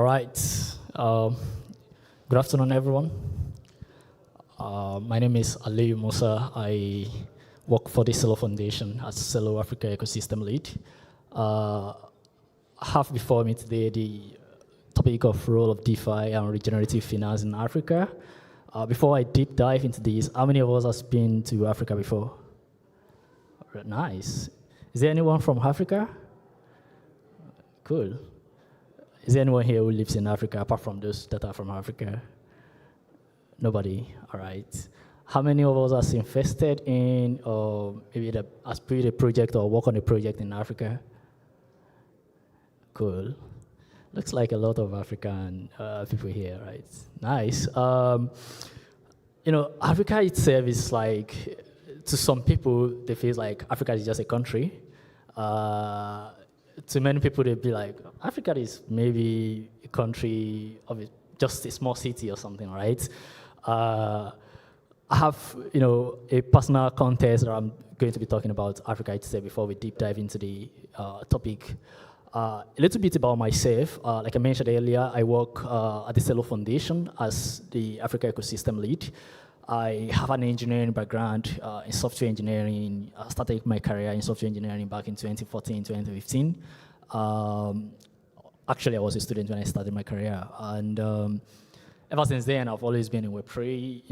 right. Good afternoon, everyone. My name is Aliu Musa. I work for the Celo Foundation as Celo Africa Ecosystem Lead. I have before me today the topic of role of DeFi and regenerative finance in Africa. Before I deep dive into this, how many of us have been to Africa before? Nice. Is there anyone from Africa? Cool. Is there anyone here who lives in Africa apart from those that are from Africa? Nobody. All right. How many of us has invested in or maybe has built a project or work on a project in Africa? Cool. Looks like a lot of African people here, right? Nice. Africa itself is like, to some people, they feel like Africa is just a country. To many people, they'd be like, Africa is maybe a country of just a small city or something, right? I have, a personal context that I'm going to be talking about Africa itself before we deep dive into the topic. A little bit about myself. Like I mentioned earlier, I work at the Celo Foundation as the Africa Ecosystem Lead. I have an engineering background in software engineering. I started my career in software engineering back in 2014, 2015. Actually, I was a student when I started my career. And ever since then, I've always been in Web3,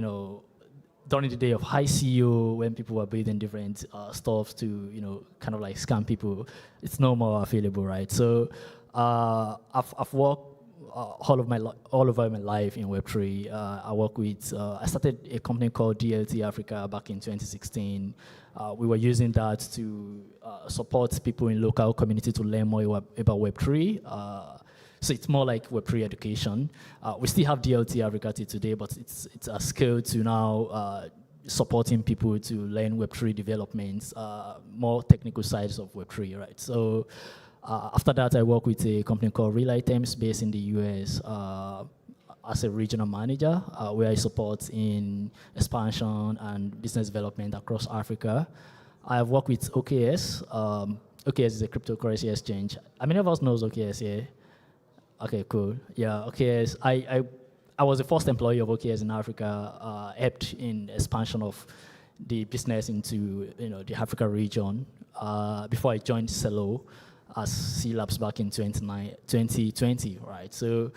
during the day of high CEO, when people were building different stuff to, kind of like scam people, it's no more available, right? So I've worked all over my life in Web3. I started a company called DLT Africa back in 2016. We were using that to support people in local community to learn more about Web3. So it's more like Web3 education. We still have DLT Africa till today, but it's a scale to now supporting people to learn Web3 developments, more technical sides of Web3, right? So after that, I work with a company called Real Items based in the US as a regional manager, where I support in expansion and business development across Africa. I have worked with OKS. OKS is a cryptocurrency exchange. How many of us knows OKS here? Okay, cool. Yeah, OKS. I was the first employee of OKS in Africa, helped in expansion of the business into the Africa region before I joined Celo as C-Labs back in 2020, right? So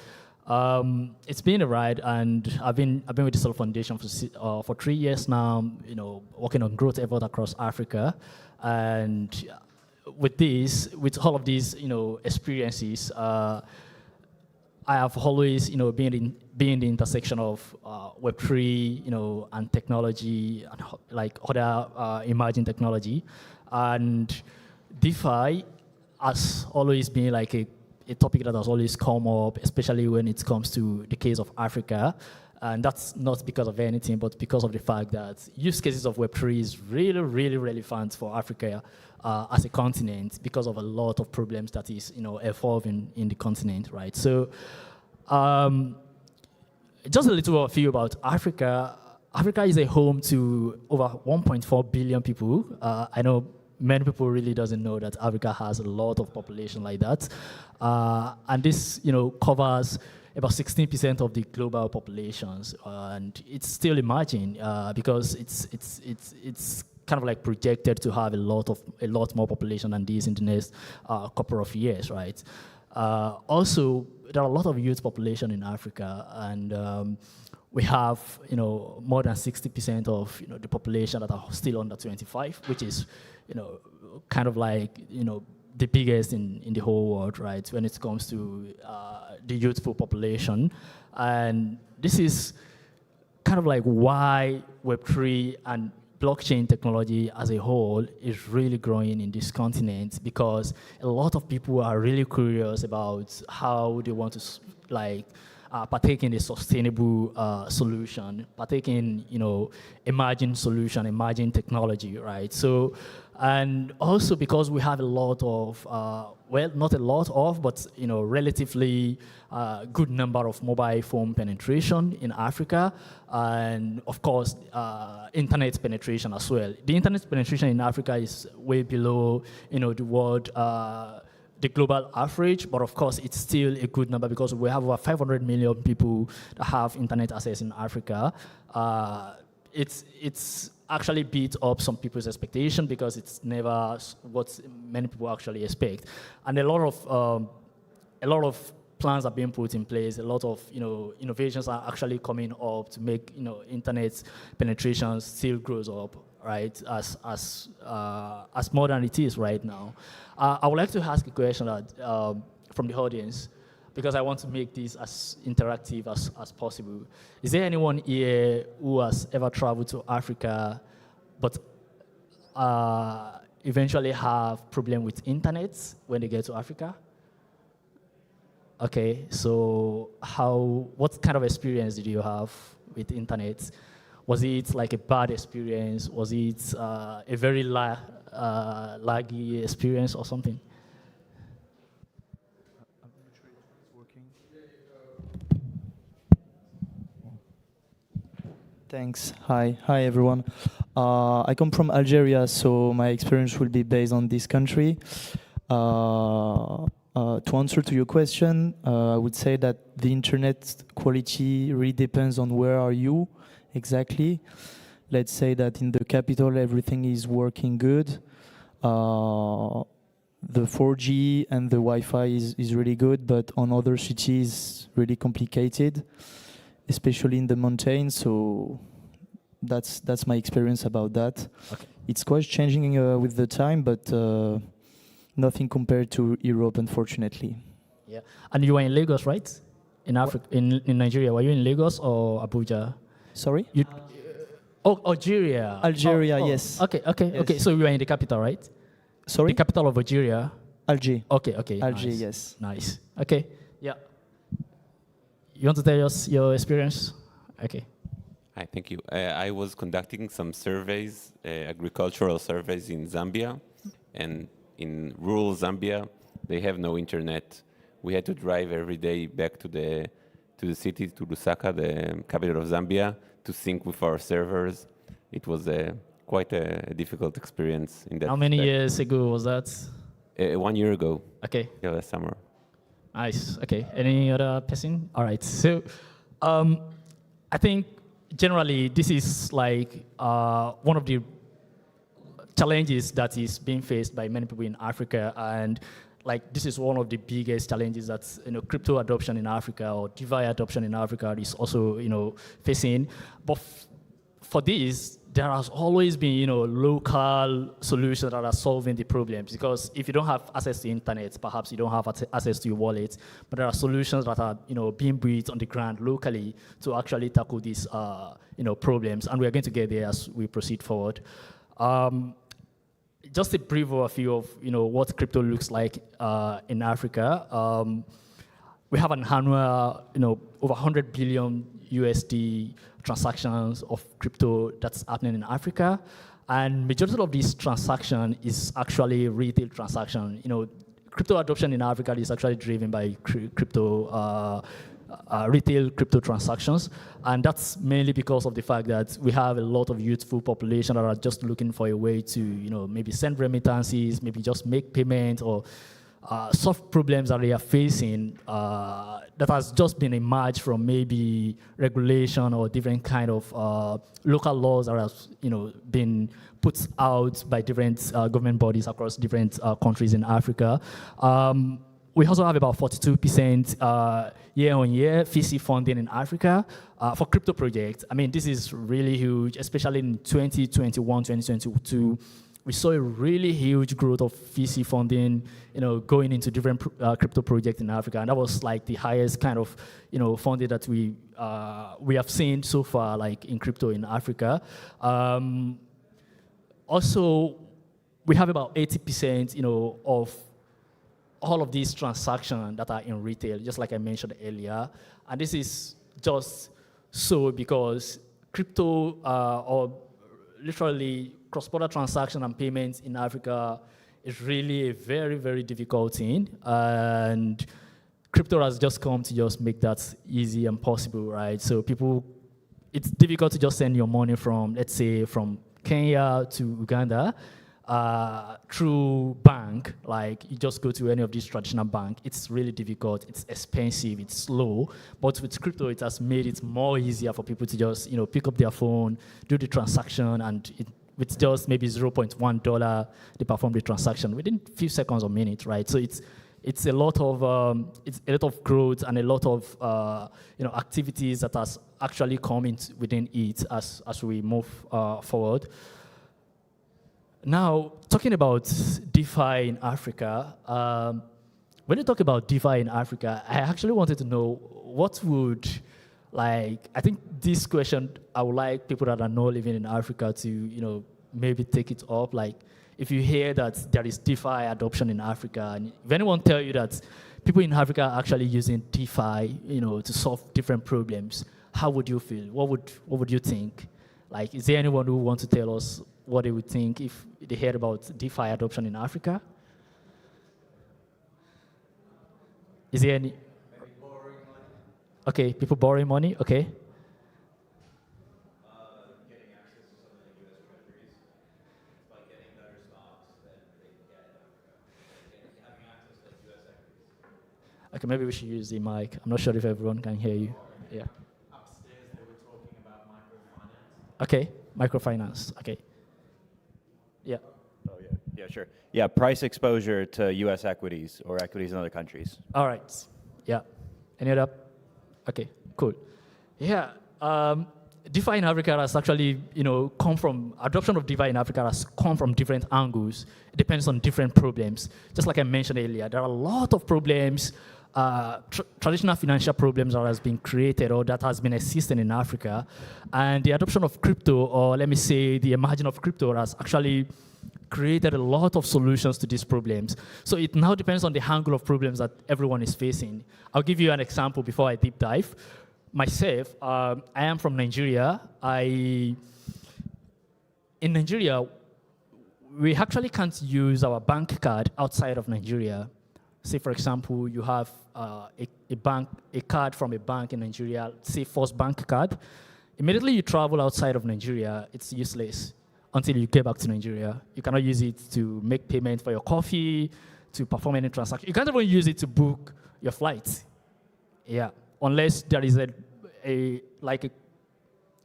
it's been a ride, and I've been with the Celo Foundation for 3 years now, working on growth effort across Africa. And with all of these, experiences, I have always, been in the intersection of Web3, and technology, and like other emerging technology, and DeFi has always been like a topic that has always come up, especially when it comes to the case of Africa. And that's not because of anything, but because of the fact that use cases of Web3 is really, really relevant for Africa as a continent because of a lot of problems that is, evolving in the continent, right? So just a little overview about Africa. Africa is a home to over 1.4 billion people. I know many people really doesn't know that Africa has a lot of population like that. And this, covers about 16% of the global populations. And it's still emerging because it's kind of like projected to have a lot more population than this in the next couple of years, right? Also, there are a lot of youth population in Africa, and we have, more than 60% of, the population that are still under 25, which is, kind of like, the biggest in the whole world, right, when it comes to the youthful population. And this is kind of like why Web3 and blockchain technology as a whole is really growing in this continent, because a lot of people are really curious about how they want to partake in a sustainable solution, partake in emerging solution, emerging technology, right? So, and also because we have a lot of, well, not a lot of, but relatively good number of mobile phone penetration in Africa, and of course, internet penetration as well. The internet penetration in Africa is way below, the world the global average, but of course it's still a good number because we have over 500 million people that have internet access in Africa. It's actually beat up some people's expectation because it's never what many people actually expect, and a lot of plans are being put in place. A lot of innovations are actually coming up to make internet penetration still grows up, right? As more than it is right now. I would like to ask a question from the audience, because I want to make this as interactive as possible. Is there anyone here who has ever traveled to Africa, but eventually have problem with internet when they get to Africa? Okay, so what kind of experience did you have with internet? Was it like a bad experience? Was it a very laggy experience or something? I'm not sure it's working. Thanks. Hi everyone. I come from Algeria, so my experience will be based on this country. To answer to your question, I would say that the internet quality really depends on where are you exactly. Let's say that in the capital everything is working good. The 4G and the Wi-Fi is really good, but on other cities really complicated, especially in the mountains. So that's my experience about that. Okay. It's quite changing with the time, but nothing compared to Europe, unfortunately. Yeah, and you were in Lagos, right? In Africa, in Nigeria. Were you in Lagos or Abuja? Sorry? Algeria. Algeria, yes. Okay. Yes. So you were in the capital, right? Sorry? The capital of Algeria. Alger. Okay. Alger, Nice. yes. Nice. Okay. Yeah. You want to tell us your experience? Okay. Hi, thank you. I was conducting some surveys, agricultural surveys in Zambia, and in rural Zambia, they have no internet. We had to drive every day back to the city, to Lusaka, the capital of Zambia, to sync with our servers. It was quite a difficult experience in that. How many years ago was that? 1 year ago. Okay. Yeah, last summer. Nice. Okay. Any other person? All right. So, I think generally this is like one of the challenges that is being faced by many people in Africa, and like this is one of the biggest challenges that crypto adoption in Africa or DeFi adoption in Africa is also facing. But for this, there has always been local solutions that are solving the problems, because if you don't have access to internet, perhaps you don't have access to your wallet, but there are solutions that are being built on the ground locally to actually tackle these problems, and we are going to get there as we proceed forward. Just a brief overview of what crypto looks like in Africa. We have an annual over 100 billion USD transactions of crypto that's happening in Africa, and majority of this transaction is actually retail transaction. Crypto adoption in Africa is actually driven by retail crypto transactions, and that's mainly because of the fact that we have a lot of youthful population that are just looking for a way to maybe send remittances, maybe just make payments, or solve problems that they are facing that has just been emerged from maybe regulation or different kind of local laws that have been put out by different government bodies across different countries in Africa. We also have about 42% year-on-year VC funding in Africa for crypto projects. I mean, this is really huge, especially in 2021, 2022. We saw a really huge growth of VC funding, going into different crypto projects in Africa, and that was like the highest kind of, funding that we have seen so far, like in crypto in Africa. Also, we have about 80%, of all of these transactions that are in retail, just like I mentioned earlier, and this is just so because crypto or literally cross-border transaction and payments in Africa is really a very, very difficult thing, and crypto has just come to just make that easy and possible, right? So it's difficult to just send your money from, let's say, from Kenya to Uganda, through bank, like you just go to any of these traditional bank, it's really difficult, it's expensive, it's slow. But with crypto, it has made it more easier for people to just, pick up their phone, do the transaction, and with just maybe $0.1, they perform the transaction within a few seconds or minutes, right? So it's a lot of growth and a lot of activities that has actually come within it as we move forward. Now, talking about DeFi in Africa, when you talk about DeFi in Africa, I actually wanted to know what would, I think this question, I would like people that are not living in Africa to, maybe take it up. Like, if you hear that there is DeFi adoption in Africa, and if anyone tell you that people in Africa are actually using DeFi, to solve different problems, how would you feel? What would you think? Like, is there anyone who wants to tell us what they would think if they heard about DeFi adoption in Africa? Is there any? Maybe borrowing money. Okay, people borrowing money, okay. Getting access to some of the US treasuries, by getting better stocks than they can get in Africa. Having access to US equities. Okay, maybe we should use the mic. I'm not sure if everyone can hear you. Yeah. Upstairs, they were talking about microfinance. Okay, microfinance, okay. Yeah. Oh, yeah. Yeah, sure. Yeah, price exposure to U.S. equities or equities in other countries. All right. Yeah. Any other? Okay, cool. Yeah. DeFi in Africa has actually, come from, adoption of DeFi in Africa has come from different angles. It depends on different problems. Just like I mentioned earlier, there are a lot of problems, traditional financial problems that has been created or that has been existing in Africa. And the adoption of crypto, or let me say the emergence of crypto, has actually created a lot of solutions to these problems. So it now depends on the angle of problems that everyone is facing. I'll give you an example before I deep dive. Myself, I am from Nigeria. In Nigeria, we actually can't use our bank card outside of Nigeria. Say, for example, you have a card from a bank in Nigeria, say First Bank card. Immediately you travel outside of Nigeria, it's useless until you get back to Nigeria. You cannot use it to make payment for your coffee, to perform any transaction. You can't even use it to book your flight. Yeah, unless there is an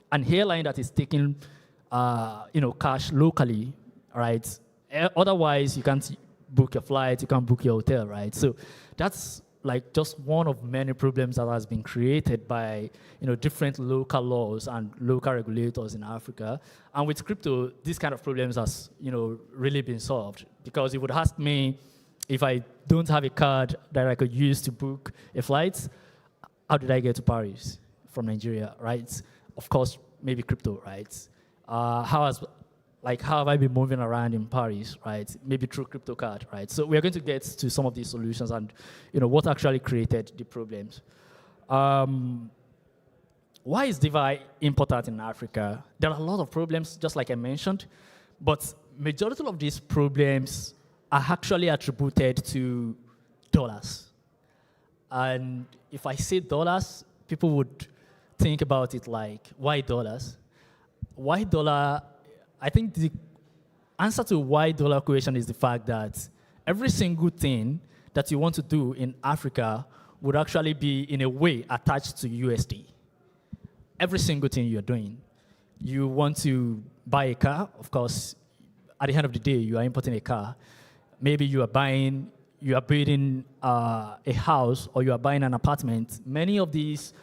airline that is taking cash locally, right? Otherwise, you can't book your flight, you can't book your hotel, right? So that's like just one of many problems that has been created by different local laws and local regulators in Africa. And with crypto, these kind of problems has really been solved. Because you would ask me if I don't have a card that I could use to book a flight, how did I get to Paris from Nigeria, right? Of course, maybe crypto, right? How have I been moving around in Paris, right? Maybe through crypto card, right? So we are going to get to some of these solutions and what actually created the problems. Why is DeFi important in Africa? There are a lot of problems, just like I mentioned, but majority of these problems are actually attributed to dollars. And if I say dollars, people would think about it like, why dollars? Why dollar? I think the answer to why dollar question is the fact that every single thing that you want to do in Africa would actually be, in a way, attached to USD. Every single thing you're doing. You want to buy a car, of course, at the end of the day, you are importing a car. Maybe you are building a house, or you are buying an apartment. Many of these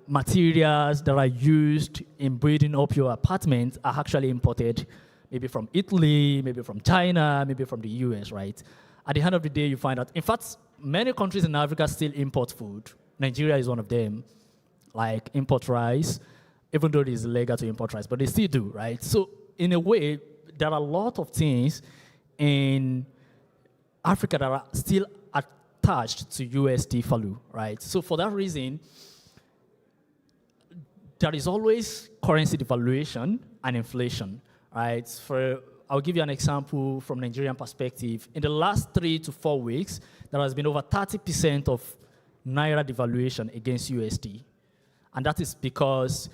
materials that are used in building up your apartment are actually imported, maybe from Italy, maybe from China, maybe from the US, right? At the end of the day, you find out, in fact, many countries in Africa still import food. Nigeria is one of them, like import rice, even though it is illegal to import rice, but they still do, right? So in a way, there are a lot of things in Africa that are still attached to USD value, right? So for that reason, there is always currency devaluation and inflation, right? I'll give you an example from Nigerian perspective. In the last 3 to 4 weeks, there has been over 30% of Naira devaluation against USD. And that is because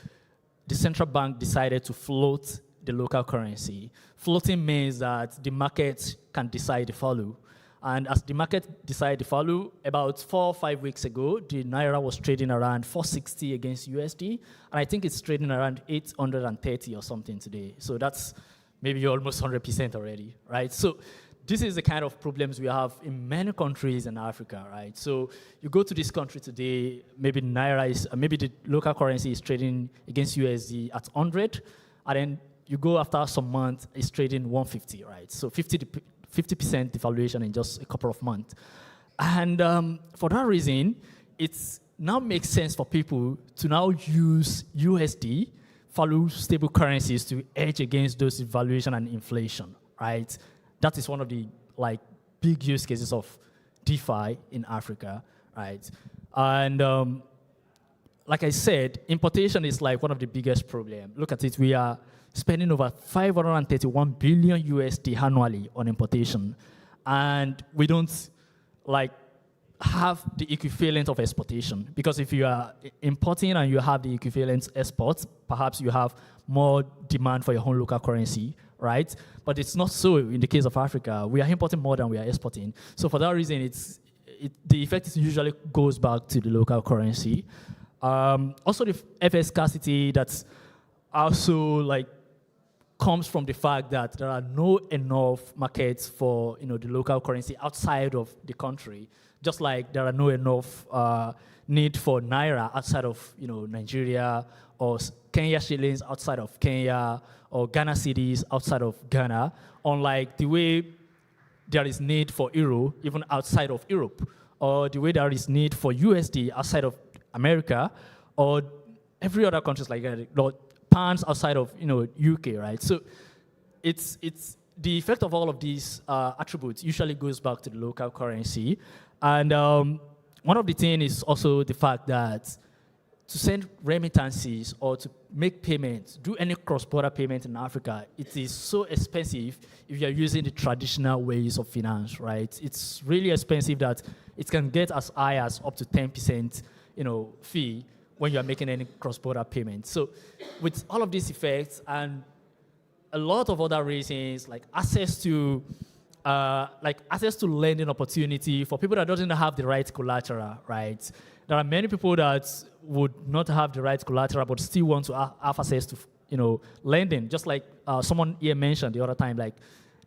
the central bank decided to float the local currency. Floating means that the market can decide to follow. And as the market decided to follow, about 4 or 5 weeks ago, the Naira was trading around 460 against USD. And I think it's trading around 830 or something today. So that's maybe almost 100% already, right? So this is the kind of problems we have in many countries in Africa, right? So you go to this country today, maybe Naira is, maybe the local currency is trading against USD at 100, and then you go after some months, it's trading 150, right? So 50% devaluation in just a couple of months. And for that reason, it's now makes sense for people to now use USD, follow stable currencies to hedge against those devaluation and inflation, right? That is one of the big use cases of DeFi in Africa, right? And like I said, importation is like one of the biggest problems. Look at it, we are spending over 531 billion USD annually on importation, and we don't have the equivalent of exportation, because if you are importing and you have the equivalent exports, perhaps you have more demand for your own local currency, right? But it's not so in the case of Africa. We are importing more than we are exporting. So for that reason, the effect usually goes back to the local currency. Also, the FX scarcity that's also comes from the fact that there are no enough markets for the local currency outside of the country. Just like there are no enough need for Naira outside of Nigeria, or Kenya shillings outside of Kenya, or Ghana cedis outside of Ghana, unlike the way there is need for Euro even outside of Europe, or the way there is need for USD outside of America, or every other countries like pounds outside of UK, right? So it's the effect of all of these attributes usually goes back to the local currency. And one of the things is also the fact that to send remittances or to make payments, do any cross-border payment in Africa, it is so expensive if you're using the traditional ways of finance, right? It's really expensive that it can get as high as up to 10% fee when you're making any cross-border payment. So with all of these effects and a lot of other reasons, like access to lending opportunity for people that doesn't have the right collateral, right? There are many people that would not have the right collateral but still want to have access to lending. Just like someone here mentioned the other time,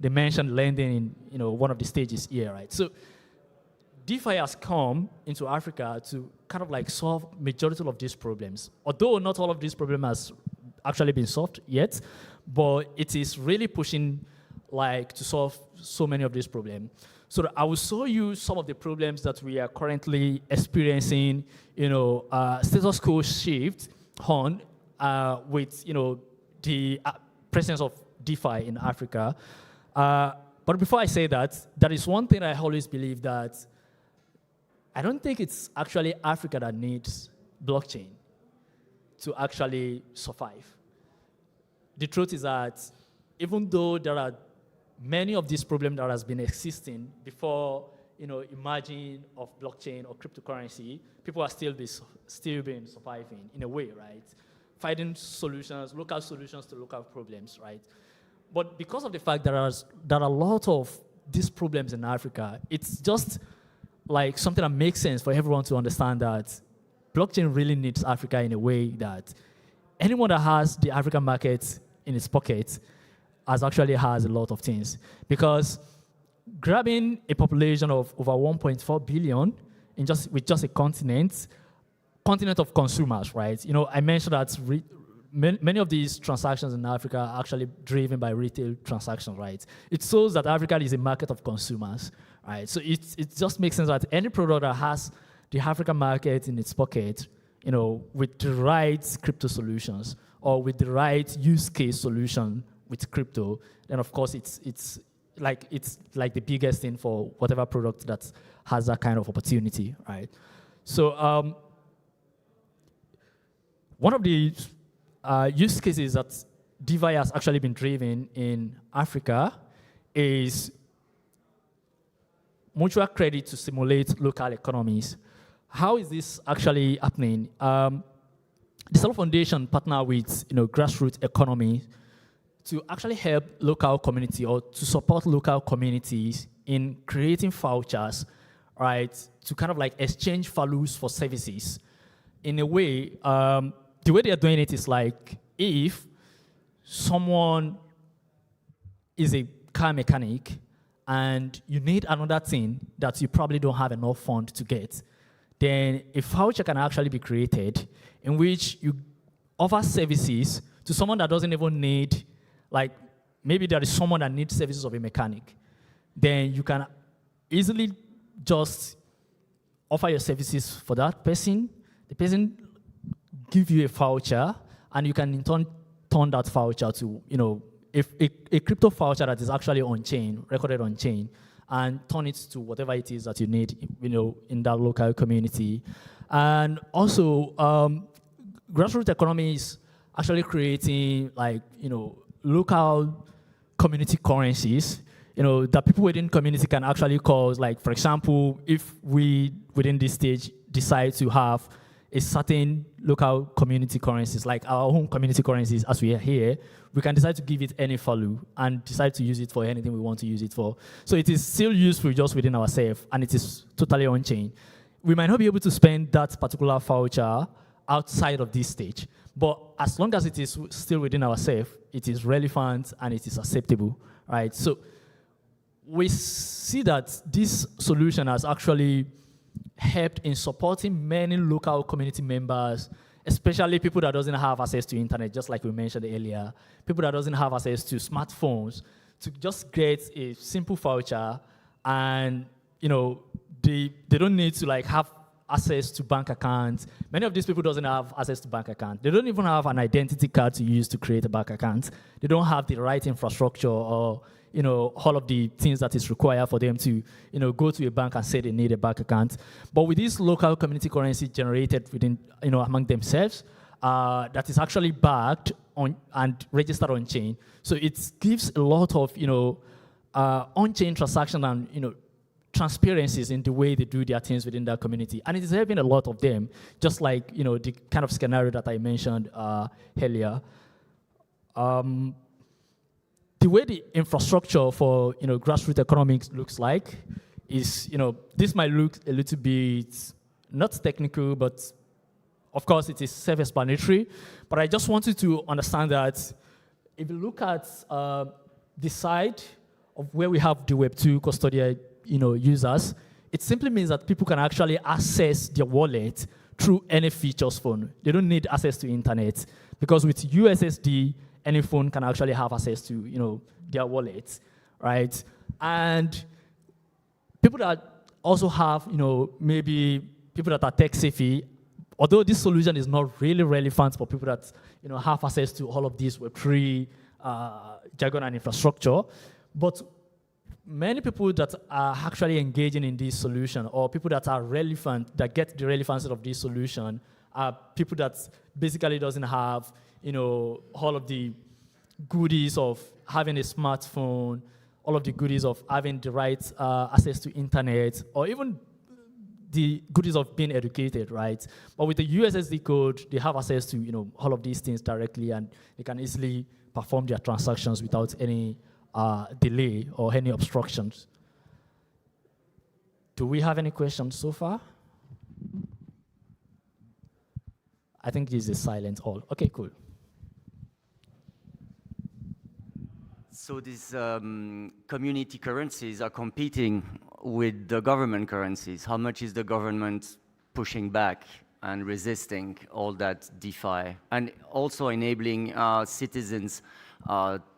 they mentioned lending in one of the stages here, right? So DeFi has come into Africa to kind of solve majority of these problems. Although not all of these problems has actually been solved yet, but it is really pushing to solve so many of these problems. So I will show you some of the problems that we are currently experiencing, status quo shift on with, the presence of DeFi in Africa. But before I say that, there is one thing I always believe, that I don't think it's actually Africa that needs blockchain to actually survive. The truth is that even though there are many of these problems that has been existing before, emerging of blockchain or cryptocurrency, people are still been surviving in a way, right? Finding solutions, local solutions to local problems, right? But because of the fact that there are a lot of these problems in Africa, it's just something that makes sense for everyone to understand that blockchain really needs Africa in a way that anyone that has the African market in its pocket actually has a lot of things. Because grabbing a population of over 1.4 billion with just a continent of consumers, right? I mentioned that many of these transactions in Africa are actually driven by retail transactions, right? It shows that Africa is a market of consumers, right? So it just makes sense that any product that has the African market in its pocket, with the right crypto solutions or with the right use case solution with crypto, then of course it's like the biggest thing for whatever product that has that kind of opportunity, right? So one of the use cases that DeFi has actually been driven in Africa is mutual credit to stimulate local economies. How is this actually happening? The Cell Foundation partner with Grassroots Economics to actually help local community or to support local communities in creating vouchers, right, to kind of like exchange values for services. In a way, the way they are doing it is like if someone is a car mechanic and you need another thing that you probably don't have enough fund to get, then a voucher can actually be created in which you offer services to someone that doesn't even need, like maybe there is someone that needs services of a mechanic. Then you can easily just offer your services for that person. The person give you a voucher, and you can in turn turn that voucher to, a crypto voucher that is actually on chain, recorded on chain, and turn it to whatever it is that you need, in that local community. And also, Grassroots Economics is actually creating local community currencies, that people within community can actually cause. Like, for example, if we within this stage decide to have a certain local community currencies, like our own community currencies as we are here, we can decide to give it any value and decide to use it for anything we want to use it for. So it is still useful just within ourselves, and it is totally on-chain. We might not be able to spend that particular voucher outside of this stage, but as long as it is still within ourselves, it is relevant and it is acceptable, right? So we see that this solution has actually helped in supporting many local community members, especially people that doesn't have access to internet, just like we mentioned earlier, people that doesn't have access to smartphones, to just get a simple voucher, and they don't need to have access to bank accounts. Many of these people doesn't have access to bank account. They don't even have an identity card to use to create a bank account. They don't have the right infrastructure or all of the things that is required for them to, go to a bank and say they need a bank account. But with this local community currency generated within, among themselves, that is actually backed on and registered on chain. So it gives a lot of, on-chain transaction and, transparencies in the way they do their things within that community. And it is helping a lot of them, just like, the kind of scenario that I mentioned earlier. The way the infrastructure for grassroots economics looks like is, this might look a little bit not technical, but of course it is self-explanatory. But I just want you to understand that if you look at the side of where we have the Web2 custodial users, it simply means that people can actually access their wallet through any features phone. They don't need access to internet, because with USSD, any phone can actually have access to, their wallets, right? And people that also have, maybe people that are tech savvy, although this solution is not really relevant for people that, have access to all of these Web3 jargon and infrastructure, but many people that are actually engaging in this solution, or people that are relevant, that get the relevancy of this solution, are people that basically doesn't have, all of the goodies of having a smartphone, all of the goodies of having the right access to internet, or even the goodies of being educated, right? But with the USSD code, they have access to, all of these things directly, and they can easily perform their transactions without any delay or any obstructions. Do we have any questions so far? I think this is silent all. Okay, cool. So these community currencies are competing with the government currencies. How much is the government pushing back and resisting all that DeFi, and also enabling citizens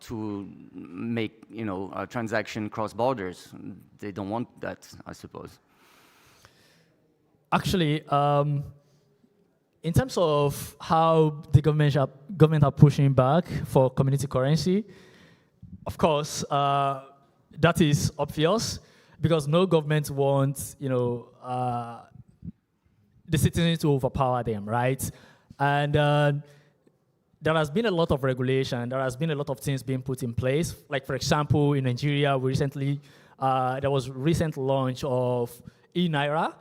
to make a transaction cross borders? They don't want that, I suppose. Actually, in terms of how the government are pushing back for community currency, of course, that is obvious, because no government wants, the citizens to overpower them, right? And there has been a lot of regulation. There has been a lot of things being put in place. Like, for example, in Nigeria, we recently, there was recent launch of e-Naira.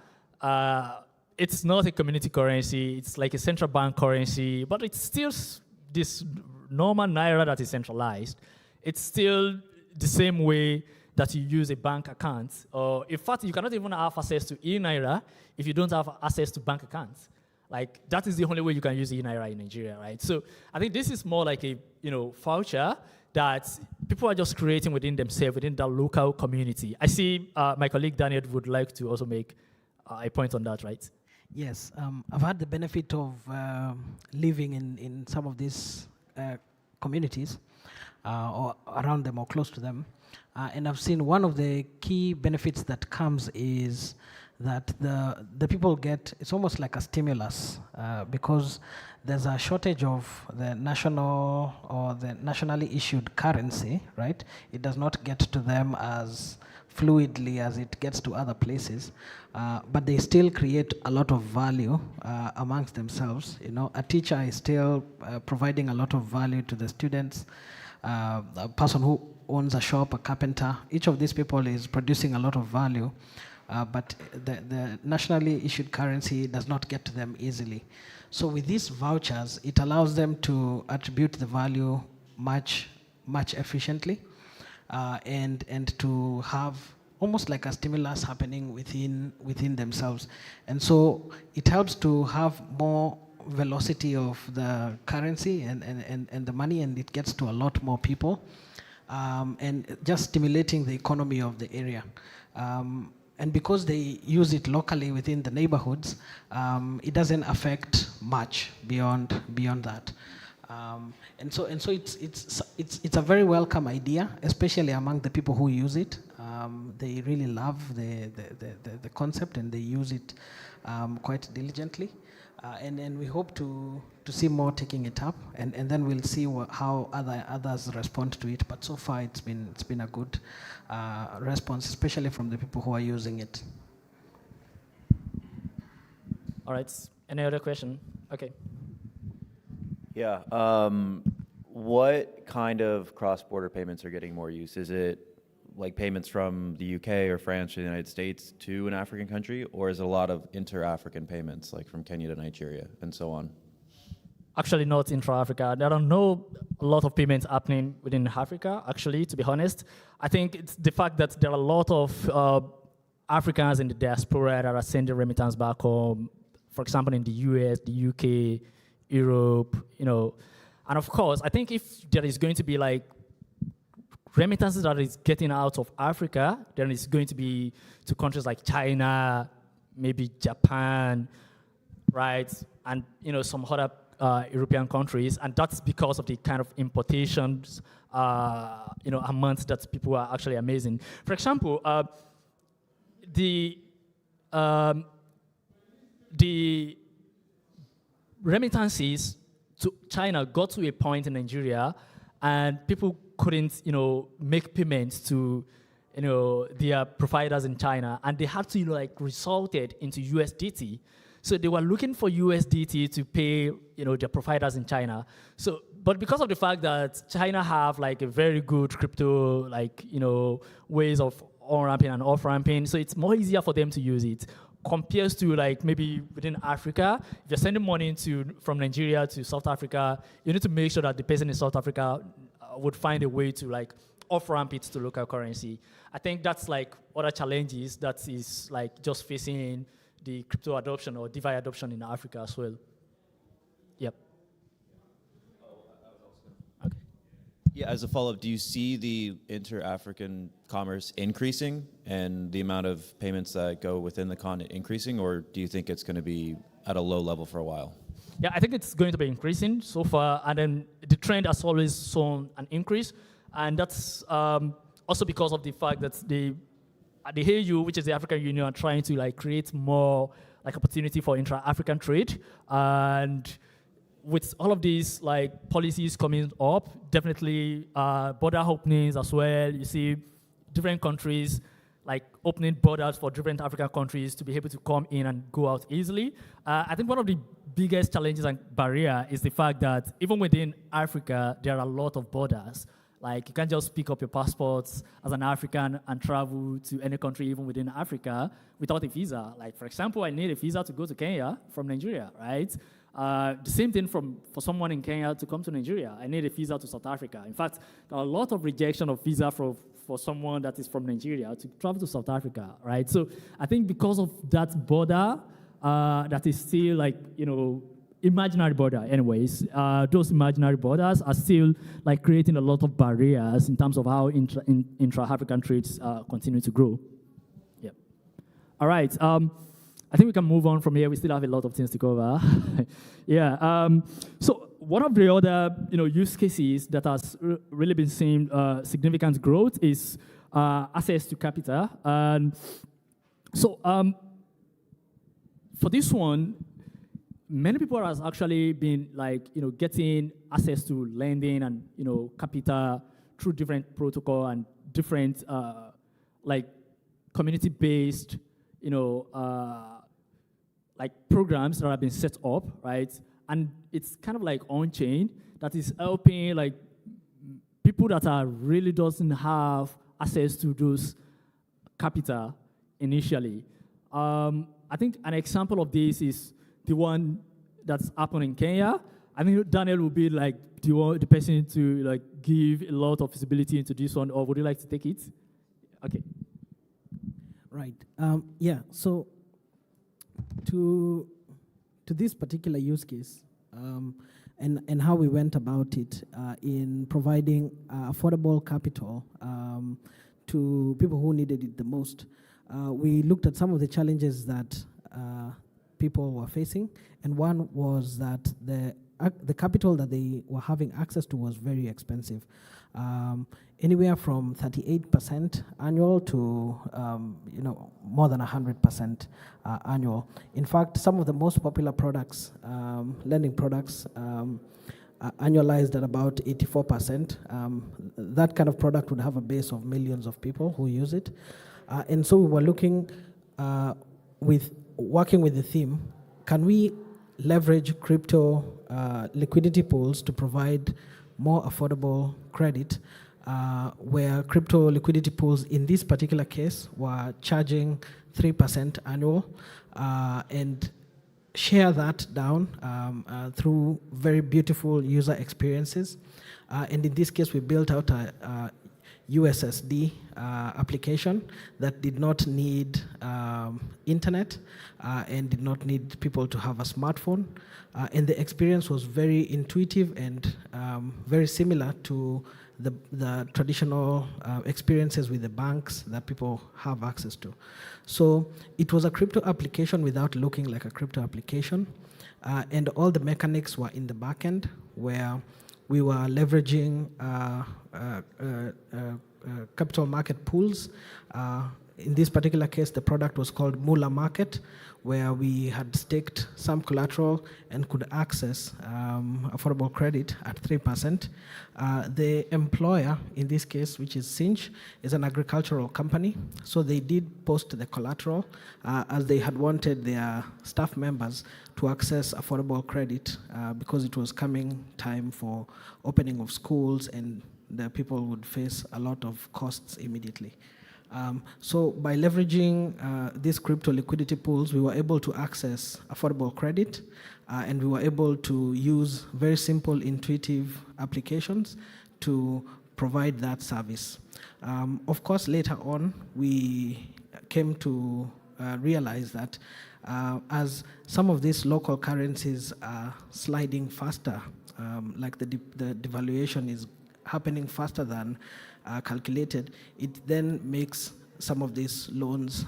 It's not a community currency. It's like a central bank currency, but it's still this normal naira that is centralized, it's still the same way that you use a bank account. Or in fact, you cannot even have access to e-naira if you don't have access to bank accounts. Like, that is the only way you can use e-naira in Nigeria, right? So I think this is more like a, voucher that people are just creating within themselves, within the local community. I see my colleague Daniel would like to also make a point on that, right? Yes, I've had the benefit of living in some of these communities or around them or close to them. And I've seen one of the key benefits that comes is that the people get, it's almost like a stimulus because there's a shortage of the national or the nationally issued currency, right? It does not get to them as fluidly as it gets to other places, but they still create a lot of value amongst themselves. A teacher is still providing a lot of value to the students. A person who owns a shop, a carpenter, each of these people is producing a lot of value, but the nationally issued currency does not get to them easily. So with these vouchers, it allows them to attribute the value much efficiently, and to have almost like a stimulus happening within themselves. And so it helps to have more velocity of the currency and the money, and it gets to a lot more people, and just stimulating the economy of the area. And because they use it locally within the neighborhoods, it doesn't affect much beyond that. And so it's a very welcome idea, especially among the people who use it. They really love the concept, and they use it quite diligently. And we hope to see more taking it up, and then we'll see how others respond to it. But so far, it's been a good response, especially from the people who are using it. All right. Any other question? Okay. Yeah. What kind of cross-border payments are getting more use? Is it like payments from the UK or France or the United States to an African country, or is it a lot of inter-African payments, like from Kenya to Nigeria and so on? Actually, not intra-Africa. There are no a lot of payments happening within Africa, actually, to be honest. I think it's the fact that there are a lot of Africans in the diaspora that are sending remittance back home, for example, in the US, the UK, Europe, And of course, I think if there is going to be like remittances that is getting out of Africa, then it's going to be to countries like China, maybe Japan, right? And, some other European countries. And that's because of the kind of importations, amounts that people are actually amazing. For example, the remittances to China got to a point in Nigeria, and people couldn't, make payments to, their providers in China, and they had to, resort it into USDT. So they were looking for USDT to pay, their providers in China. So, but because of the fact that China have a very good crypto, ways of on-ramping and off-ramping, so it's more easier for them to use it. Compares to maybe within Africa, if you're sending money from Nigeria to South Africa, you need to make sure that the person in South Africa would find a way to off-ramp it to local currency. I think that's other challenges that is just facing the crypto adoption or DeFi adoption in Africa as well. Yep. Okay. Yeah, as a follow-up, do you see the inter-African commerce increasing and the amount of payments that go within the continent increasing, or do you think it's going to be at a low level for a while? Yeah, I think it's going to be increasing so far, and then the trend has always shown an increase, and that's also because of the fact that the AU, which is the African Union, are trying to create more opportunity for intra-African trade, and with all of these policies coming up, definitely border openings as well. You see different countries opening borders for different African countries to be able to come in and go out easily. I think one of the biggest challenges and barrier is the fact that even within Africa, there are a lot of borders. You can't just pick up your passports as an African and travel to any country, even within Africa, without a visa. For example, I need a visa to go to Kenya from Nigeria, right? The same thing for someone in Kenya to come to Nigeria. I need a visa to South Africa. In fact, there are a lot of rejection of visa for someone that is from Nigeria to travel to South Africa, right? So I think because of that border, that is still like, imaginary border anyways, those imaginary borders are still like creating a lot of barriers in terms of how intra-African trades continue to grow. Yeah. All right. I think we can move on from here. We still have a lot of things to cover. Yeah. So one of the other use cases that has really been seeing significant growth is access to capital. And so for this one, many people has actually been like getting access to lending and capital through different protocol and different like community-based like programs that have been set up, right? And it's kind of like on-chain that is helping like people that are really doesn't have access to those capital initially. I think an example of this is the one that's happened in Kenya. I think Daniel will be like the person to like give a lot of visibility into this one, or would you like to take it? Okay. Right. Yeah. So to this particular use case, and how we went about it in providing affordable capital to people who needed it the most, we looked at some of the challenges that people were facing, and one was that the capital that they were having access to was very expensive, anywhere from 38% annual to more than 100% annual. In fact, some of the most popular products, lending products, annualized at about 84%. That kind of product would have a base of millions of people who use it, and so we were looking working with the theme, can we leverage crypto liquidity pools to provide more affordable credit, where crypto liquidity pools in this particular case were charging 3% annual, and share that down through very beautiful user experiences. And in this case, we built out a USSD application that did not need internet and did not need people to have a smartphone. And the experience was very intuitive and very similar to the traditional experiences with the banks that people have access to. So it was a crypto application without looking like a crypto application. And all the mechanics were in the back end, where we were leveraging capital market pools. In this particular case, the product was called Mula Market, where we had staked some collateral and could access affordable credit at 3%. The employer, in this case, which is Cinch, is an agricultural company. So they did post the collateral as they had wanted their staff members to access affordable credit because it was coming time for opening of schools and the people would face a lot of costs immediately. So by leveraging these crypto liquidity pools, we were able to access affordable credit, and we were able to use very simple, intuitive applications to provide that service. Of course, later on, we came to realize that as some of these local currencies are sliding faster, like the devaluation is happening faster than calculated, it then makes some of these loans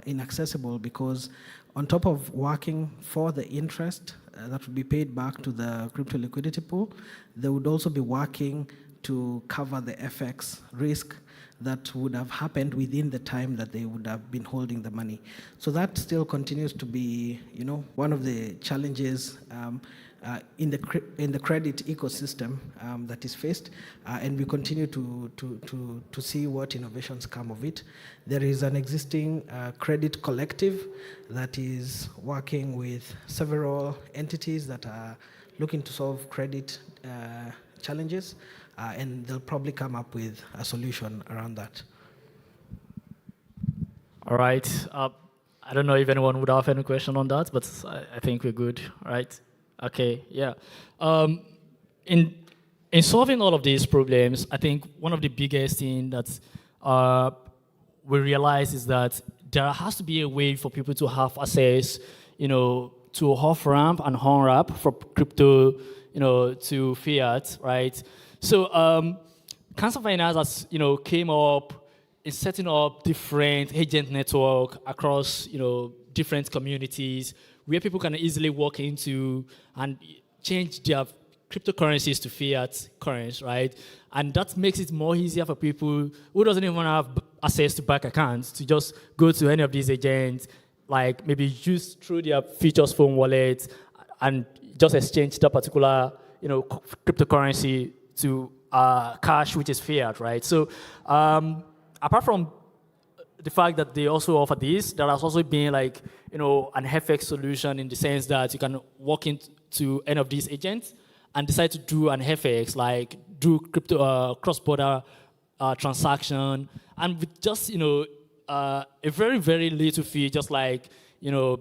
inaccessible, because on top of working for the interest that would be paid back to the crypto liquidity pool, they would also be working to cover the FX risk that would have happened within the time that they would have been holding the money. So that still continues to be, one of the challenges in the credit ecosystem that is faced, and we continue to see what innovations come of it. There is an existing credit collective that is working with several entities that are looking to solve credit challenges, and they'll probably come up with a solution around that. All right. I don't know if anyone would have any question on that, but I think we're good, right? Okay, yeah. In in solving all of these problems, I think one of the biggest thing that we realize is that there has to be a way for people to have access, to off ramp and on ramp for crypto, to fiat, right? So cancer finance has, came up in setting up different agent network across, different communities where people can easily walk into and change their cryptocurrencies to fiat currency, right? And that makes it more easier for people who doesn't even have access to bank accounts to just go to any of these agents, like maybe use through their Futures phone wallet and just exchange that particular, cryptocurrency to cash, which is fiat, right? So apart from the fact that they also offer this, there has also been like, an FX solution in the sense that you can walk into any of these agents and decide to do an FX, like do crypto cross-border transaction, and with just a very very little fee, just like you're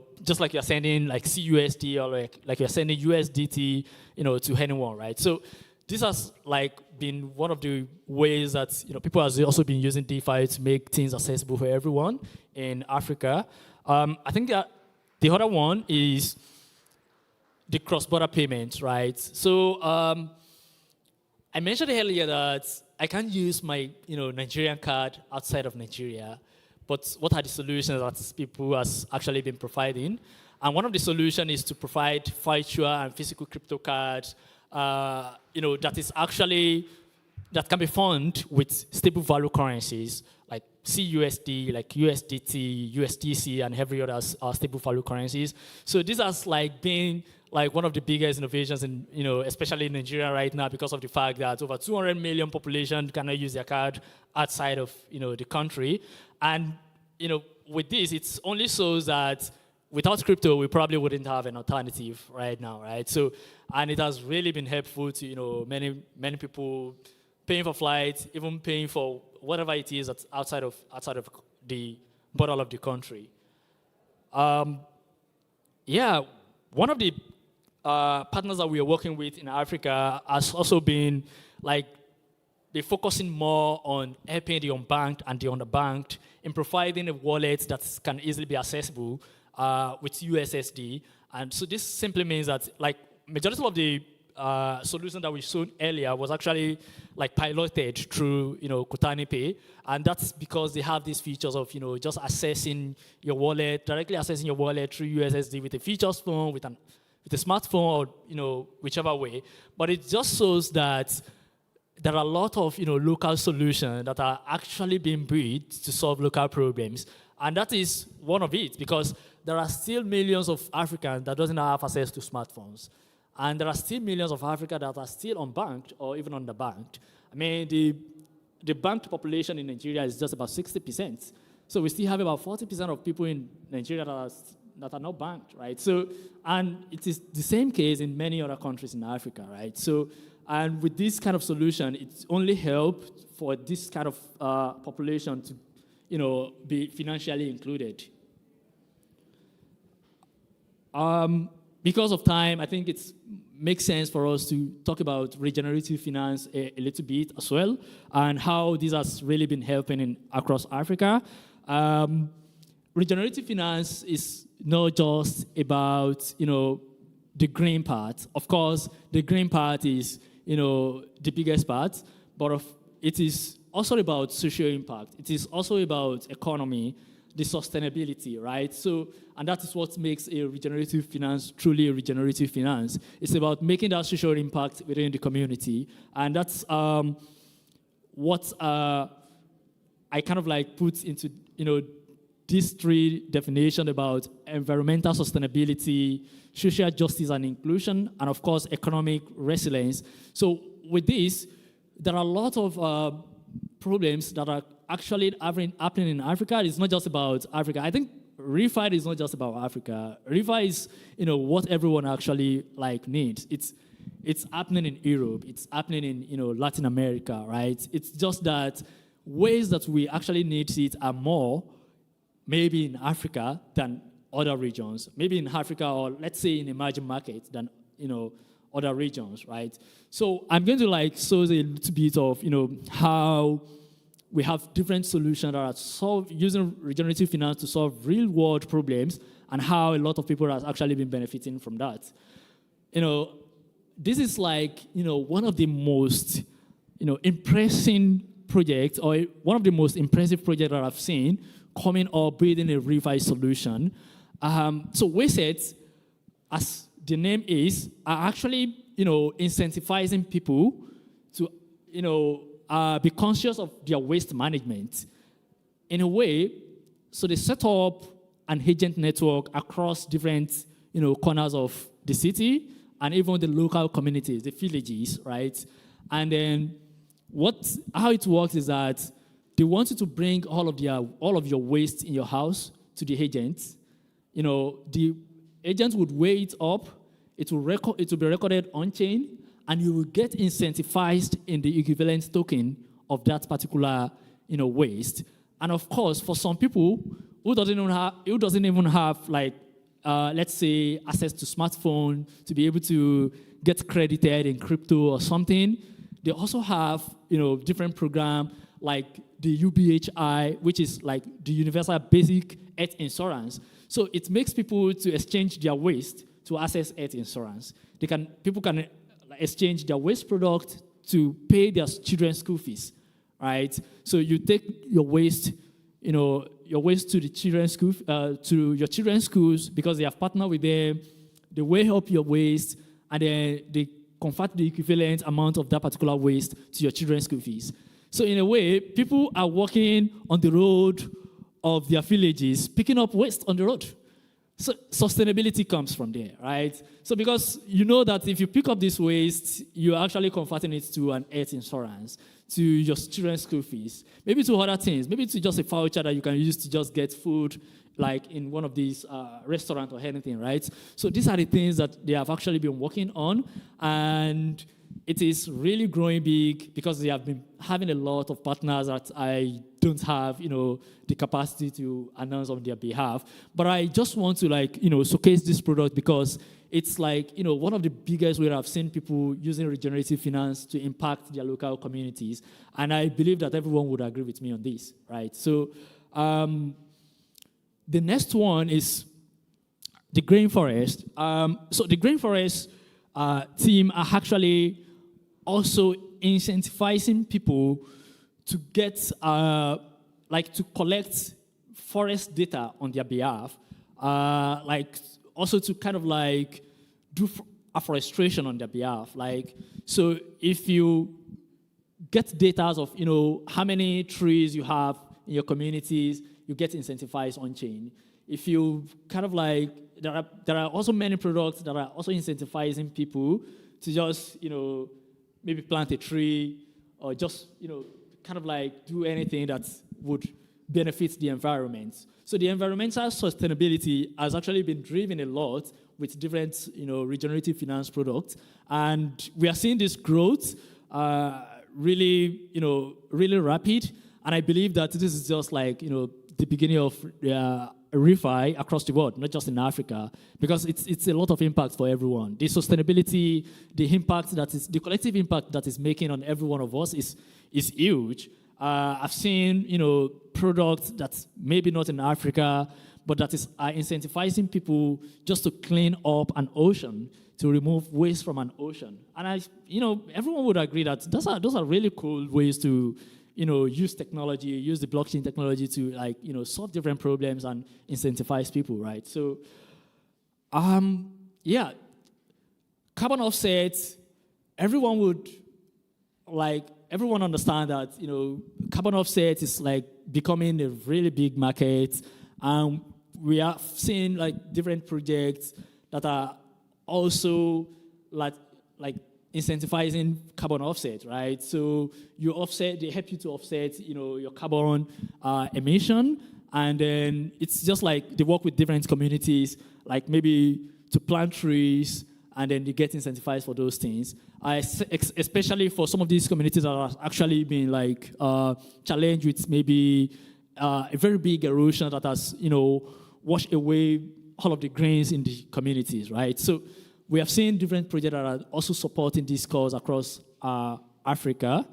sending like CUSD or like you're sending USDT, to anyone, right? So this has like been one of the ways that people have also been using DeFi to make things accessible for everyone in Africa. I think that the other one is the cross-border payments, right? So I mentioned earlier that I can't use my Nigerian card outside of Nigeria, but what are the solutions that people has actually been providing? And one of the solutions is to provide virtual and physical crypto cards, that can be funded with stable value currencies like CUSD, like USDT, USDC, and every other stable value currencies. So this has like been like one of the biggest innovations in, especially in Nigeria right now, because of the fact that over 200 million population cannot use their card outside of, the country. And, with this, it only shows that without crypto, we probably wouldn't have an alternative right now, right? So, and it has really been helpful to, many people paying for flights, even paying for whatever it is that's outside of the border of the country. Yeah, one of the partners that we are working with in Africa has also been like they're focusing more on helping the unbanked and the underbanked in providing a wallet that can easily be accessible with USSD. And so this simply means that like majority of the solution that we showed earlier was actually like piloted through Kutani Pay, and that's because they have these features of just accessing your wallet, directly accessing your wallet through USSD with a Futures phone, with a smartphone, or whichever way. But it just shows that there are a lot of local solutions that are actually being built to solve local problems, and that is one of it, because there are still millions of Africans that doesn't have access to smartphones. And there are still millions of Africa that are still unbanked or even underbanked. I mean, the banked population in Nigeria is just about 60%. So we still have about 40% of people in Nigeria that are not banked, right? So, and it is the same case in many other countries in Africa, right? So, and with this kind of solution, it's only helped for this kind of population to, be financially included. Because of time, I think it makes sense for us to talk about regenerative finance a little bit as well, and how this has really been helping across Africa. Regenerative finance is not just about the green part. Of course, the green part is the biggest part, but it is also about social impact. It is also about economy, the sustainability, right? So, and that is what makes a regenerative finance truly a regenerative finance. It's about making that social impact within the community, and that's what I kind of like put into these three definitions about environmental sustainability, social justice and inclusion, and of course economic resilience. So with this, there are a lot of problems that are actually happening in Africa. It's not just about Africa. I think refi is not just about Africa. Refi is what everyone actually like needs. It's happening in Europe. It's happening in Latin America, right? It's just that ways that we actually need it are more maybe in Africa than other regions. Maybe in Africa, or let's say in emerging markets, than other regions, right? So I'm going to like show a little bit of, how we have different solutions that are using regenerative finance to solve real world problems, and how a lot of people have actually been benefiting from that. This is like, one of the most, impressive projects, or one of the most impressive projects that I've seen coming up building a refi solution. So Waste, as the name is, are actually, incentivizing people to, be conscious of their waste management. In a way, so they set up an agent network across different, corners of the city and even the local communities, the villages, right? And then how it works is that they want you to bring all of your waste in your house to the agents. The agent would weigh it up. It will be recorded on chain, and you will get incentivized in the equivalent token of that particular, waste. And of course, for some people who doesn't even have like, let's say, access to smartphone to be able to get credited in crypto or something, they also have, different program like the UBHI, which is like the Universal Basic Health Insurance. So it makes people to exchange their waste to access health insurance. People can exchange their waste product to pay their children's school fees, right? So you take your waste, your waste to the children's school, to your children's schools, because they have partnered with them. They weigh up your waste, and then they convert the equivalent amount of that particular waste to your children's school fees. So in a way, people are walking on the road of their villages, picking up waste on the road. So sustainability comes from there, right? So because you know that if you pick up this waste, you're actually converting it to an health insurance, to your children's school fees, maybe to other things, maybe to just a voucher that you can use to just get food, like in one of these restaurants or anything, right? So these are the things that they have actually been working on, and it is really growing big because they have been having a lot of partners that I don't have, the capacity to announce on their behalf. But I just want to showcase this product because it's like, one of the biggest ways I've seen people using regenerative finance to impact their local communities. And I believe that everyone would agree with me on this, right? So the next one is the Green Forest. So the Green Forest team are actually also incentivizing people to get, to collect forest data on their behalf, also to kind of do afforestation on their behalf. So if you get data of, how many trees you have in your communities, you get incentivized on chain. If you kind of there are also many products that are also incentivizing people to just, maybe plant a tree or just, kind of do anything that would benefit the environment. So the environmental sustainability has actually been driven a lot with different, regenerative finance products. And we are seeing this growth really rapid. And I believe that this is just the beginning of refi across the world, not just in Africa, because it's a lot of impact for everyone. The sustainability, the collective impact that is making on every one of us is huge. I've seen, products that's maybe not in Africa, but that are incentivizing people just to clean up an ocean, to remove waste from an ocean. And everyone would agree that those are really cool ways to use technology, use the blockchain technology to solve different problems and incentivize people, right? So, carbon offsets, everyone understand that, carbon offsets is becoming a really big market. And we are seeing different projects that are also incentivizing carbon offset, right? So they help you to offset, your carbon emission, and then it's just they work with different communities, maybe to plant trees, and then they get incentivized for those things. Especially for some of these communities that are actually being challenged with maybe a very big erosion that has, washed away all of the grains in the communities, right? So we have seen different projects that are also supporting this cause across Africa.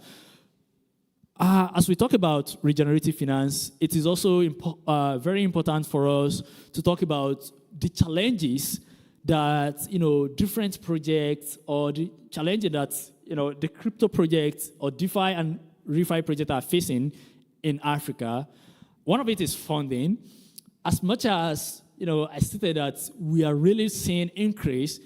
As we talk about regenerative finance, it is also very important for us to talk about the challenges that different projects, or the challenges that the crypto projects or DeFi and ReFi projects are facing in Africa. One of it is funding. As much as I stated that we are really seeing increase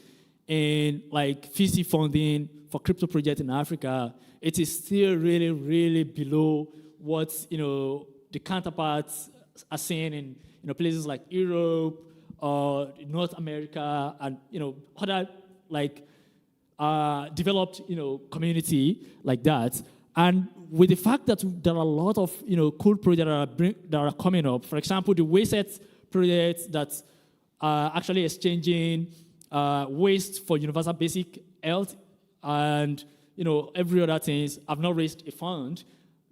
in like VC funding for crypto projects in Africa, it is still really, really below what the counterparts are seeing in places like Europe or North America and other like developed community like that. And with the fact that there are a lot of cool projects that are coming up, for example, the Waste projects that are actually exchanging waste for universal basic health and every other things have not raised a fund.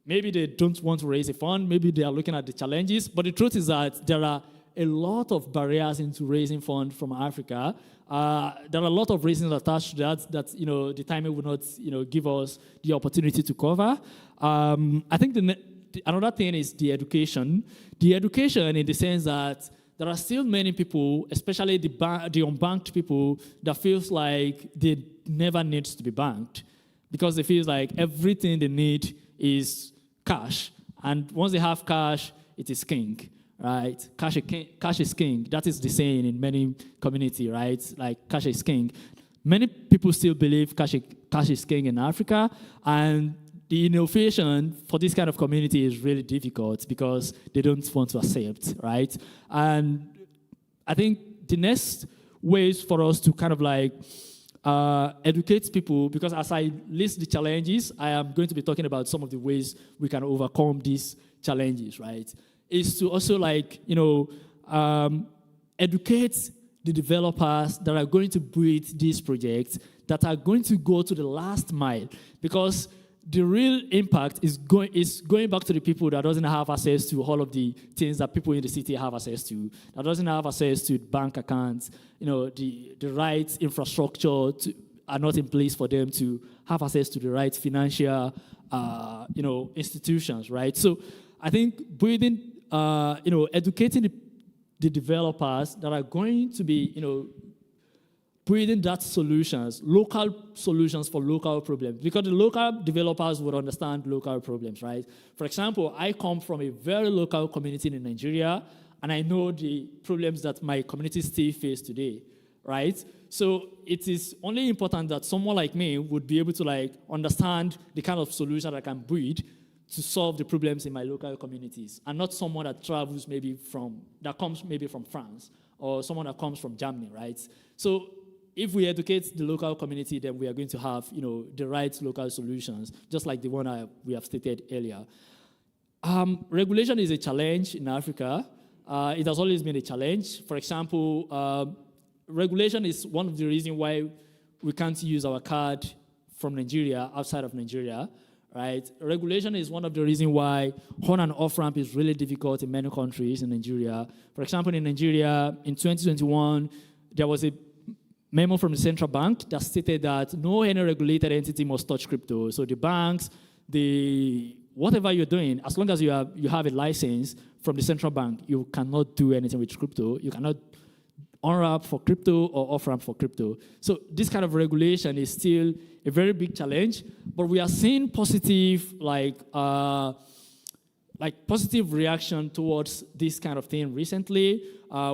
Maybe they don't want to raise a fund. Maybe they are looking at the challenges. But the truth is that there are a lot of barriers into raising funds from Africa. There are a lot of reasons attached to that the timing will not give us the opportunity to cover. I think another thing is the education. The education in the sense that there are still many people, especially the unbanked people, that feels like they never need to be banked because they feel like everything they need is cash. And once they have cash, it is king, right? Cash is king. That is the saying in many communities, right? Like cash is king. Many people still believe cash is king in Africa, and the innovation for this kind of community is really difficult because they don't want to accept, right? And I think the next ways for us to kind of like educate people, because as I list the challenges, I am going to be talking about some of the ways we can overcome these challenges, right? Is to also like, educate the developers that are going to build these projects, that are going to go to the last mile, because the real impact is going back to the people that doesn't have access to all of the things that people in the city have access to, that doesn't have access to bank accounts, the right infrastructure are not in place for them to have access to the right financial, institutions, right? So I think building, educating the developers that are going to be, building that local solutions for local problems, because the local developers would understand local problems, right? For example, I come from a very local community in Nigeria, and I know the problems that my community still face today, right? So it is only important that someone like me would be able to like understand the kind of solution I can build to solve the problems in my local communities, and not someone that travels that comes from France, or someone that comes from Germany, right? So if we educate the local community, then we are going to have, the right local solutions, just like the one we have stated earlier. Regulation is a challenge in Africa. It has always been a challenge. For example, regulation is one of the reasons why we can't use our card from Nigeria outside of Nigeria, right? Regulation is one of the reasons why on and off ramp is really difficult in many countries in Nigeria. For example, in Nigeria, in 2021, there was a memo from the central bank that stated that no any regulated entity must touch crypto. So the banks, whatever you're doing, as long as you have a license from the central bank, you cannot do anything with crypto. You cannot on-ramp for crypto or off-ramp for crypto. So this kind of regulation is still a very big challenge, but we are seeing positive, positive reaction towards this kind of thing recently,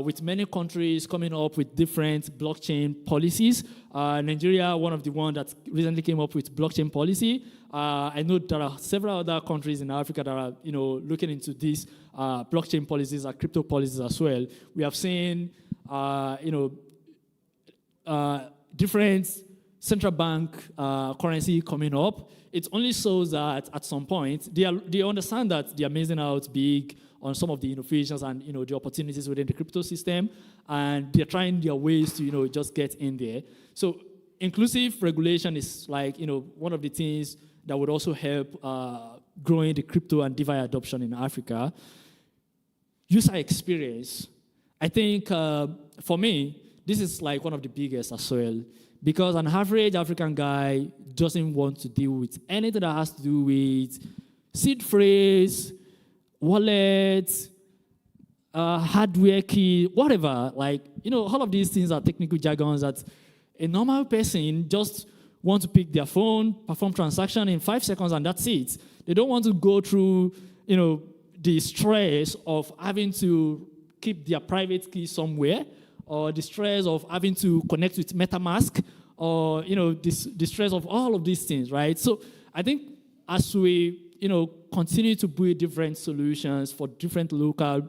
with many countries coming up with different blockchain policies. Nigeria, one of the ones that recently came up with blockchain policy. I know there are several other countries in Africa that are, looking into these blockchain policies and crypto policies as well. We have seen, different central bank currency coming up. It only shows that at some point they understand that they are missing out big on some of the innovations and the opportunities within the crypto system, and they're trying their ways to just get in there. So inclusive regulation is one of the things that would also help growing the crypto and DeFi adoption in Africa. User experience. I think for me, this is like one of the biggest as well, because an average African guy doesn't want to deal with anything that has to do with seed phrase, wallets, hardware key, whatever. Like, all of these things are technical jargons that a normal person just want to pick their phone, perform transaction in 5 seconds, and that's it. They don't want to go through, the stress of having to keep their private key somewhere, or the stress of having to connect with MetaMask, or the stress of all of these things, right? So I think as we continue to build different solutions for different local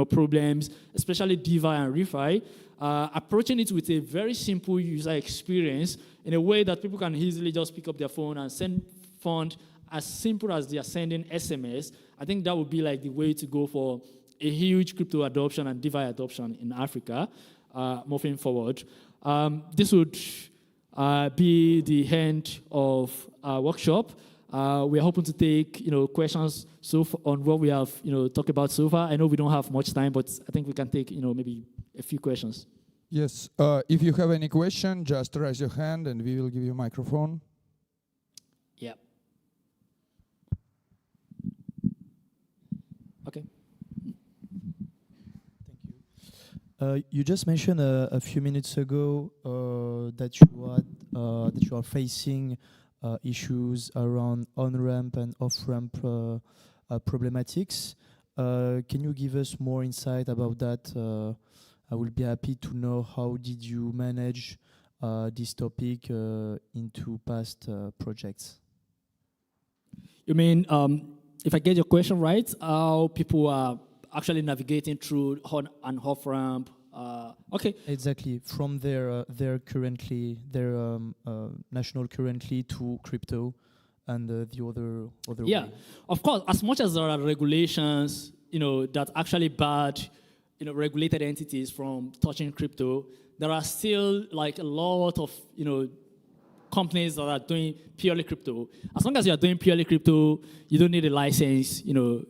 problems, especially DeFi and ReFi, approaching it with a very simple user experience in a way that people can easily just pick up their phone and send funds as simple as they are sending SMS. I think that would be like the way to go for a huge crypto adoption and DeFi adoption in Africa moving forward. This would be the end of our workshop. We are hoping to take questions on what we have talked about so far. I know we don't have much time, but I think we can take maybe a few questions. Yes, if you have any question, just raise your hand and we will give you a microphone. Yeah. Okay. Thank you. You just mentioned a few minutes ago that you are facing issues around on-ramp and off-ramp problematics. Can you give us more insight about that? I will be happy to know how did you manage this topic into past projects. You mean, if I get your question right, how people are actually navigating through on and off-ramp? Okay. Exactly, from their national currency to crypto and the other yeah, way. Of course, as much as there are regulations, that actually barred, regulated entities from touching crypto, there are still like a lot of, companies that are doing purely crypto. As long as you are doing purely crypto, you don't need a license, you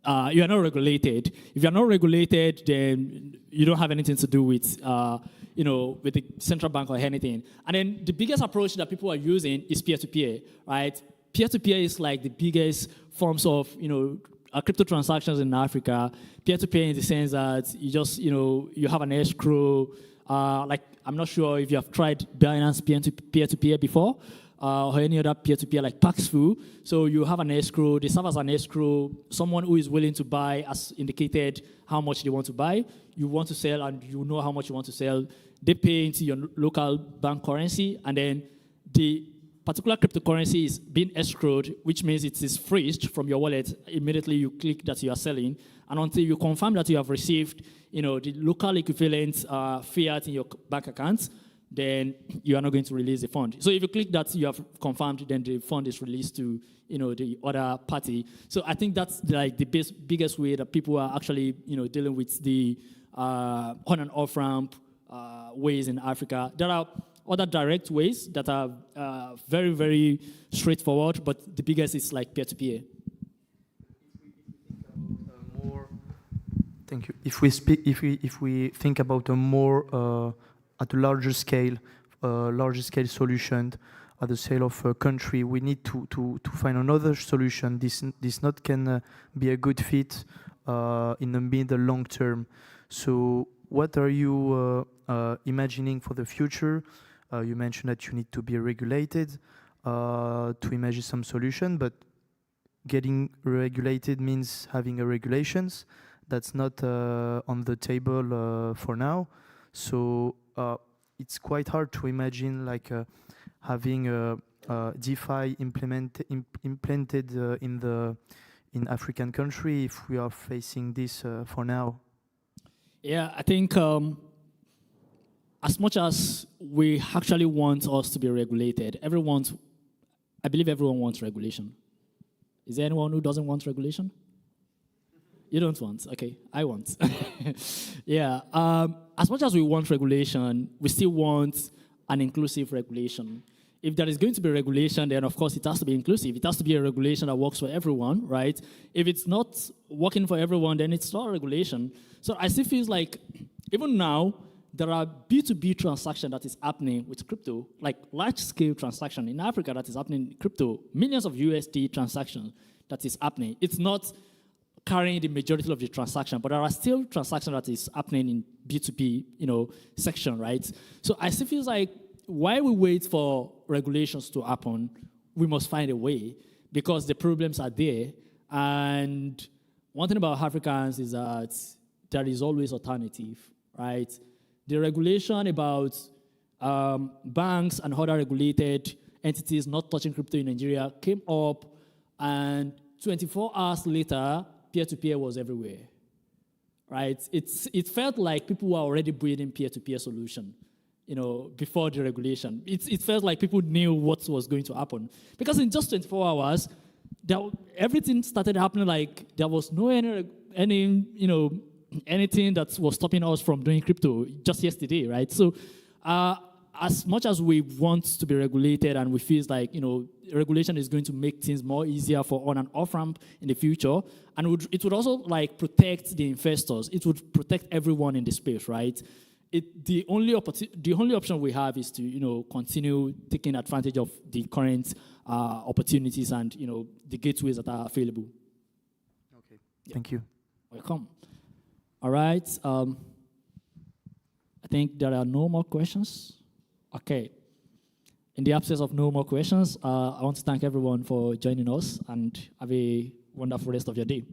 are not regulated. If you are not regulated, then you don't have anything to do with, with the central bank or anything. And then the biggest approach that people are using is peer-to-peer, right? Peer-to-peer is like the biggest forms of, crypto transactions in Africa. Peer-to-peer in the sense that you just, you have an escrow. Like, I'm not sure if you have tried Binance peer-to-peer before, or any other peer-to-peer like Paxful. So you have an escrow, they serve as an escrow, someone who is willing to buy as indicated how much they want to buy. You want to sell and you know how much you want to sell. They pay into your local bank currency, and then the particular cryptocurrency is being escrowed, which means it is freezed from your wallet. Immediately you click that you are selling, and until you confirm that you have received the local equivalent fiat in your bank account, then you are not going to release the fund. So if you click that you have confirmed, then the fund is released to the other party. So I think that's like the biggest way that people are actually dealing with the on and off ramp ways in Africa. There are other direct ways that are very, very straightforward, but the biggest is like peer-to-peer. Thank you. If we think about a more at a larger scale solution, at the scale of a country, we need to find another solution. This not can be a good fit in the mid and long term. So what are you imagining for the future? You mentioned that you need to be regulated to imagine some solution, but getting regulated means having a regulations. That's not on the table for now. So it's quite hard to imagine like having DeFi implemented in African country if we are facing this for now. Yeah, I think as much as we actually want us to be regulated, I believe everyone wants regulation. Is there anyone who doesn't want regulation? You don't want? Okay, I want. Yeah, as much as we want regulation, we still want an inclusive regulation. If there is going to be regulation, then of course it has to be inclusive. It has to be a regulation that works for everyone, right? If it's not working for everyone, then it's not regulation. So I still feel like, even now, there are B2B transactions that is happening with crypto, like large-scale transaction in Africa that is happening in crypto, millions of USD transactions that is happening. It's not carrying the majority of the transaction, but there are still transactions that is happening in B2B, section, right? So I still feel like while we wait for regulations to happen, we must find a way because the problems are there. And one thing about Africans is that there is always alternative, right? The regulation about banks and other regulated entities not touching crypto in Nigeria came up, and 24 hours later, peer-to-peer was everywhere, right? It felt like people were already building peer-to-peer solution, before the regulation. It felt like people knew what was going to happen. Because in just 24 hours, everything started happening like there was no anything that was stopping us from doing crypto just yesterday, right? So as much as we want to be regulated and we feel like, regulation is going to make things more easier for on and off ramp in the future, and it would also like protect the investors. It would protect everyone in the space, right? The only option we have is to, continue taking advantage of the current opportunities and, the gateways that are available. Okay. Thank you. Welcome. All right. I think there are no more questions. Okay. In the absence of no more questions, I want to thank everyone for joining us and have a wonderful rest of your day.